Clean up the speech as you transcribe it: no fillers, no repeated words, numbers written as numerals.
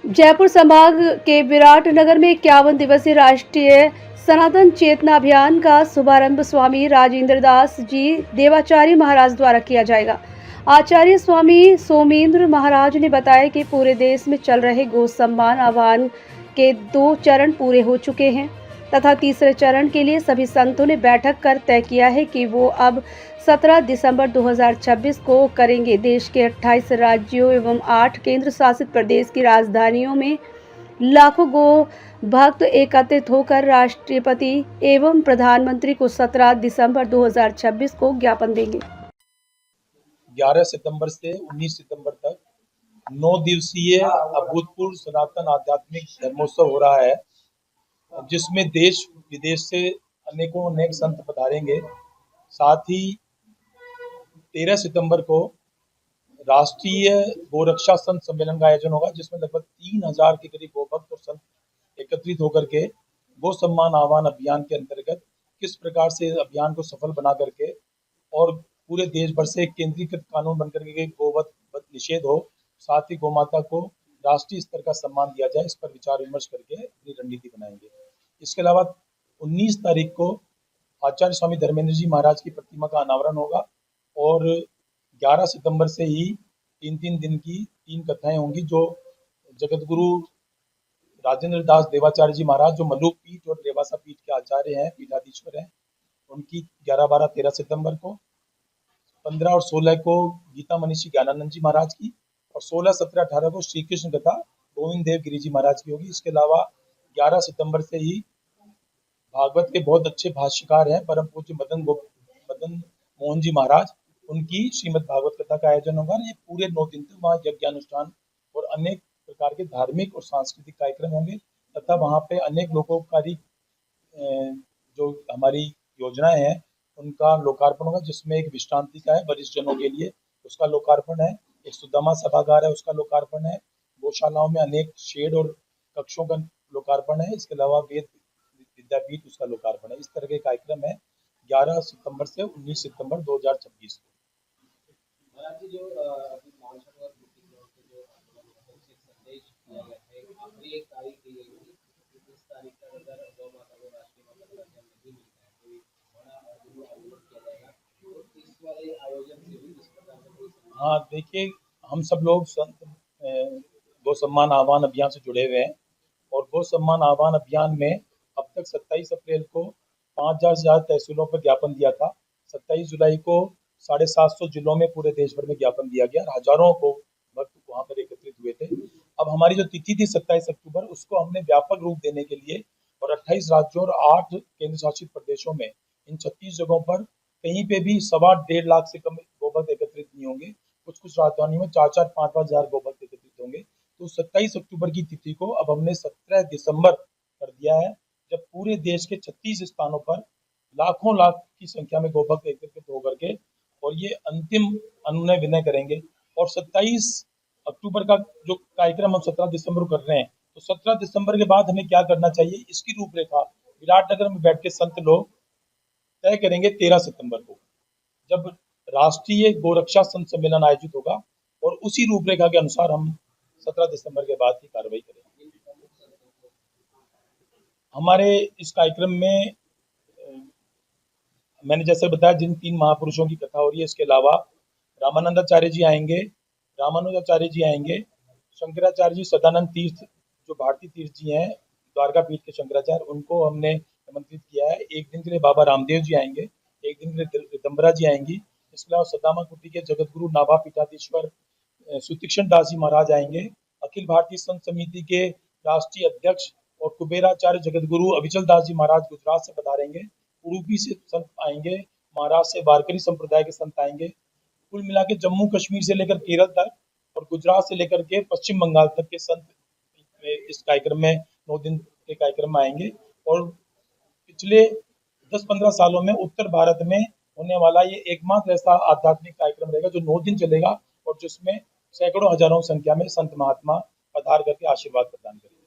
जयपुर संभाग के विराटनगर में 51 दिवसीय राष्ट्रीय सनातन चेतना अभियान का शुभारंभ स्वामी राजेंद्र दास जी देवाचार्य महाराज द्वारा किया जाएगा। आचार्य स्वामी सोमेंद्र महाराज ने बताया कि पूरे देश में चल रहे गौ सम्मान अभियान के 2 चरण पूरे हो चुके हैं तथा तीसरे चरण के लिए सभी संतों ने बैठक कर तय किया है कि वो अब 17 दिसंबर 2026 को करेंगे। देश के 28 राज्यों एवं 8 केंद्र शासित प्रदेश की राजधानियों में लाखों गो भक्त एकत्रित होकर राष्ट्रपति एवं प्रधानमंत्री को 17 दिसंबर 2026 को ज्ञापन देंगे। 11 सितंबर से 19 सितंबर तक 9 दिवसीय अभूतपूर्व सनातन आध्यात्मिक धर्मोत्सव हो रहा है, जिसमें देश विदेश से अनेक संत पधारेंगे। साथ ही 13 सितंबर को राष्ट्रीय गोरक्षा संत सम्मेलन का आयोजन होगा, जिसमें लगभग 3000 के करीब गोभक्त और संत एकत्रित होकर के गो सम्मान आह्वान अभियान के अंतर्गत किस प्रकार से अभियान को सफल बना करके और पूरे देश भर से केंद्रीकृत कानून बनकर के गोवध निषेध हो, साथ ही गोमाता को राष्ट्रीय स्तर का सम्मान दिया जाए, इस पर विचार विमर्श करके अपनी रणनीति बनाएंगे। इसके अलावा 19 तारीख को आचार्य स्वामी धर्मेंद्र जी महाराज की प्रतिमा का अनावरण होगा और 11 सितंबर से ही 3 दिन की 3 कथाएं होंगी, जो जगत गुरु राजेंद्र दास देवाचार्य जी महाराज, जो मलुक पीठ और रेवासा पीठ के आचार्य हैं, पीठाधीश्वर हैं, उनकी 11, 12, 13 सितंबर को, 15 और 16 को गीता मनीषी ज्ञानानंद जी महाराज की और 16, 17, 18 को श्री कृष्ण कथा गोविंद देव गिरी जी महाराज की होगी। इसके अलावा 11 सितंबर से ही भागवत के बहुत अच्छे भाष्यकार हैं परम पूज्य मदन मोहन जी महाराज, उनकी श्रीमद् भागवत कथा का आयोजन होगा। ये पूरे 9 दिन तक वहाँ यज्ञानुष्ठान और अनेक प्रकार के धार्मिक और सांस्कृतिक कार्यक्रम होंगे तथा वहाँ पे अनेक लोकोपकारी जो हमारी योजनाएं हैं उनका लोकार्पण होगा, जिसमें एक विश्रांति का है वरिष्ठ जनों के लिए, उसका लोकार्पण है। एक सुदामा सभागार है, उसका लोकार्पण है। गौशालाओं में अनेक शेड और कक्षों का लोकार्पण है। इसके अलावा वेद विद्यापीठ, उसका लोकार्पण है। इस तरह के कार्यक्रम है 11 सितंबर से 19 सितंबर 2026 को। हाँ, देखिए, हम सब लोग गौ सम्मान आह्वान अभियान से जुड़े हुए हैं और गौ सम्मान आह्वान अभियान में अब तक 27 अप्रैल को 5000 से ज्यादा तहसीलों पर ज्ञापन दिया था। 27 जुलाई को 750 जिलों में पूरे देश भर में ज्ञापन दिया गया। हजारों को भक्त वहां पर एकत्रित हुए थे। अब हमारी जो तिथि थी 27 अक्टूबर, उसको हमने व्यापक रूप देने के लिए और 28 राज्यों और 8 केंद्र शासित प्रदेशों में इन 36 जगहों पर कहीं पे भी 1.25 लाख से कम गोभक्त एकत्रित नहीं होंगे। कुछ राजधानियों में 4-4, 5-5 हजार गोभक्त एकत्रित होंगे। तो 27 अक्टूबर की तिथि को अब हमने 17 दिसंबर कर दिया है, जब पूरे देश के 36 स्थानों पर लाखों लाख की संख्या में गोभक्त एकत्रित होकर के और ये अंतिम अनुनय विनय करेंगे। और 27 अक्टूबर का जो कार्यक्रम हम 17 दिसंबर को कर रहे हैं, तो 17 दिसंबर के बाद हमें क्या करना चाहिए, इसकी रूपरेखा विराटनगर में बैठ के संत लोग तय करेंगे 13 सितंबर को, जब राष्ट्रीय गोरक्षा संत सम्मेलन आयोजित होगा और उसी रूपरेखा के अनुसार हम 17 दिसंबर के बाद की कार्रवाई करेंगे। हमारे इस कार्यक्रम में मैंने जैसे बताया, जिन 3 महापुरुषों की कथा हो रही है, इसके अलावा रामानंदाचार्य जी आएंगे, रामानुजाचार्य जी आएंगे, शंकराचार्य जी सदानंद तीर्थ जो भारतीय तीर्थ जी हैं, द्वारका पीठ के शंकराचार्य, उनको हमने आमंत्रित किया है। एक दिन के लिए बाबा रामदेव जी आएंगे, एक दिन के लिए रिदम्बरा जी आएंगी। इसके अलावा सदामा कुटी के जगत गुरु नाभा पीठाधीश्वर सुतीक्षण दास जी महाराज आएंगे। अखिल भारतीय संत समिति के राष्ट्रीय अध्यक्ष और कुबेराचार्य जगत गुरु अविचल दास जी महाराज गुजरात से पधारेंगे। उडुपी से संत आएंगे, महाराष्ट्र से वारकरी संप्रदाय के संत आएंगे। कुल मिला के जम्मू कश्मीर से लेकर केरल तक और गुजरात से लेकर के पश्चिम बंगाल तक के संत इस कार्यक्रम में 9 दिन के कार्यक्रम में आएंगे। और पिछले 10-15 सालों में उत्तर भारत में होने वाला ये एकमात्र ऐसा आध्यात्मिक कार्यक्रम रहेगा जो 9 दिन चलेगा और जिसमें सैकड़ों हजारों संख्या में संत महात्मा पधार करके आशीर्वाद प्रदान करेंगे।